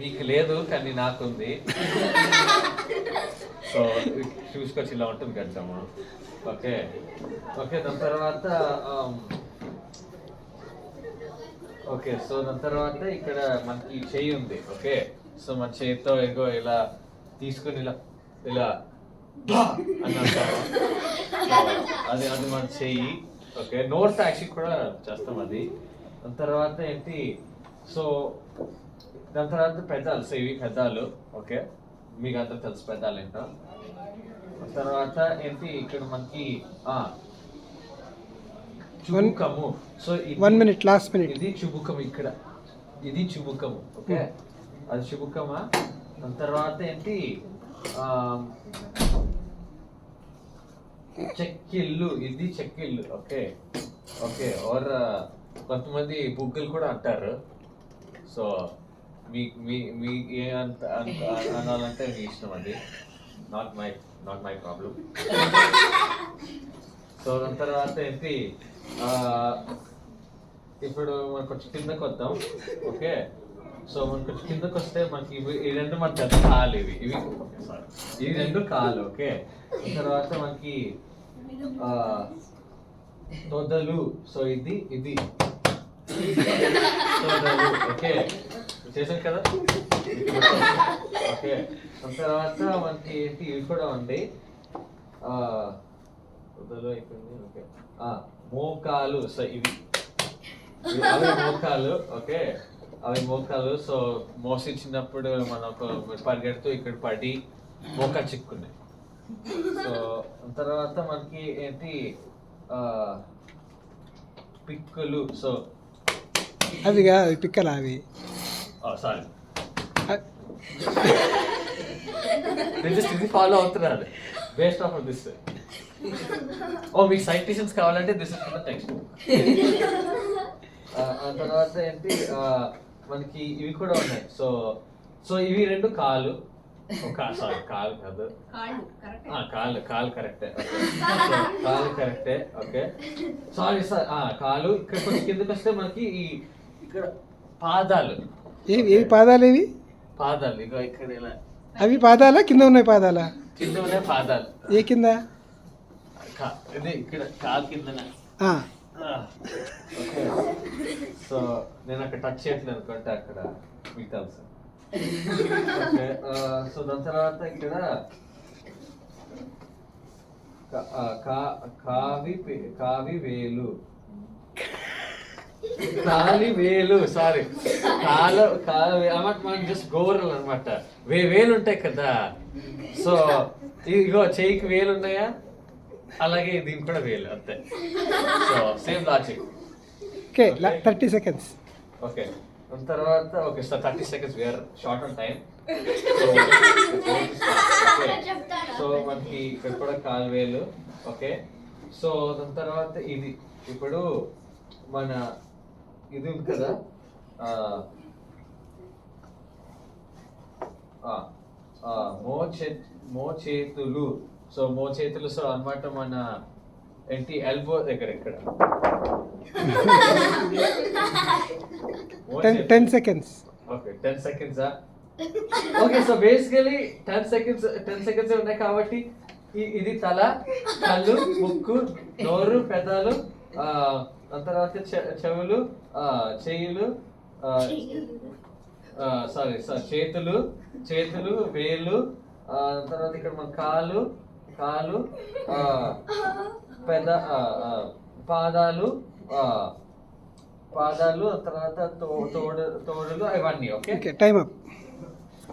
మీకు లేదు కానీ నాకుంది. సో చూసుకొచ్చి ఇలా ఉంటుంది గడ్డము. ఓకే ఓకే దాని తర్వాత ఓకే సో దాని తర్వాత ఇక్కడ మనకి చెయ్యి ఉంది. ఓకే సో మన చేతితో ఏగో ఇలా తీసుకుని ఇలా ఇలా అని అంటాము. అది అది మన చెయ్యి. ఓకే నోట్స్ యాక్షన్ కూడా చేస్తాం అది. దాని తర్వాత ఏంటి సో దాని తర్వాత పెదాలు. సో ఇవి పెదాలు. ఓకే మీకు అంతా తెలుసు పెదాలు ఏంటో. తర్వాత ఏంటి ఇక్కడ మనకి చుబుకము. So 1 minute last minute. ఇది చుబుకము. ఇక్కడ ఇది చుబుకము. ఓకే అది చుబుకమా. దాని తర్వాత ఏంటి చెక్కిళ్ళు. ఇది చెక్కిళ్ళు. ఓకే ఓకే ఆర్ కొంతమంది బుగ్గలు కూడా అంటారు. సో మీ మీ మీ ఏ అంత అనాలంటే మీ ఇష్టం. అది నాట్ మై ప్రాబ్లం. సో దాని తర్వాత ఏంటి ఇప్పుడు మనకు కొంచెం కిందకి వద్దాం. ఓకే సో మనకు కొంచెం కిందకి వస్తే మనకి ఈ రెండు మన పెద్ద కాలు. ఇవి సారీ ఇవి రెండు కాలు. ఓకే తర్వాత మనకి తొదలు. సో ఇది తొదలు. ఓకే చేసాం కదా. ఓకే తర్వాత మనకి ఏంటి ఇవి కూడా ఉంది. తొదలు అయిపోయింది. ఓకే మోకాలు. సో ఇవి అవి మోకాలు. ఓకే అవి మోకాలు. సో మోసించినప్పుడు మనకు పరిగెడుతూ ఇక్కడ పడి మోకా చిక్కున్నాయి. సో తర్వాత మనకి ఏంటి పిక్కలు. సో అవి కాదు పిక్కలు అవి. సారీ ఇది ఫాలో అవుతున్నారు బేస్డ్ ఆఫ్ దిస్. మీకు సైటేషన్స్ కావాలంటే దిస్ ఇస్ ద టెక్స్ట్. ఆ తర్వాత ఏంటి మనకి ఇవి కూడా ఉన్నాయి. సో సో ఇవి రెండు కాలు. సారీ కాలు కాదు కాలు కరెక్టే. కాలు కరెక్టే. ఓకే సారీ సార్ కాలు. ఇక్కడ కొంచెం కిందకి వస్తే మనకి ఈ ఇక్కడ పాదాలు. ఏవి పాదాలు? ఏవి పాదాలు? ఇగో ఇక్కడ ఇలా. అవి పాదాలా కింద ఉన్నాయి పాదాలా? కింద ఉన్నాయి పాదాలు. ఏ కింద? ఇది ఇక్కడ కాలు కిందనే. ఓకే సో నేను అక్కడ టచ్ చేయట్లేదు అనుకుంటే అక్కడ మీకు తెలుసు. ఓకే సో దాని తర్వాత ఇక్కడ కావి వేలు. కాలి వేలు. సారీ మనకి జస్ట్ గోరలు అనమాట. వేలు ఉంటాయి కదా. సో ఇగో చెయ్యికి వేలు ఉన్నాయా, అలాగే దీనికి కూడా వేలు అంతే. So same logic. Okay 30 seconds. Okay తర్వాత okay sir 30 seconds. We're short on time. So మనకి ఇక్కడ కూడా కాలు వేలు. ఓకే సో దాని తర్వాత ఇది ఇప్పుడు మన ఇది ఉంది కదా మోచేతులు. సో మోచేతులు. సో అన్నమాట మన ఏంటి ఎల్బో దగ్గర ఇక్కడ 10 seconds. Okay 10 seconds. Okay so basically 10 seconds ఉన్నాయి కాబట్టి ఇది తల, కళ్ళు, ముక్కు, నోరు, పెదాలు, దాని తర్వాత చెవులు, చెయ్యిలు, సారీ చేతులు, వేలు, తర్వాత ఇక్కడ మన కాలు, పాదాలు, తర్వాత తోడులు, ఇవన్నీ. Okay time up.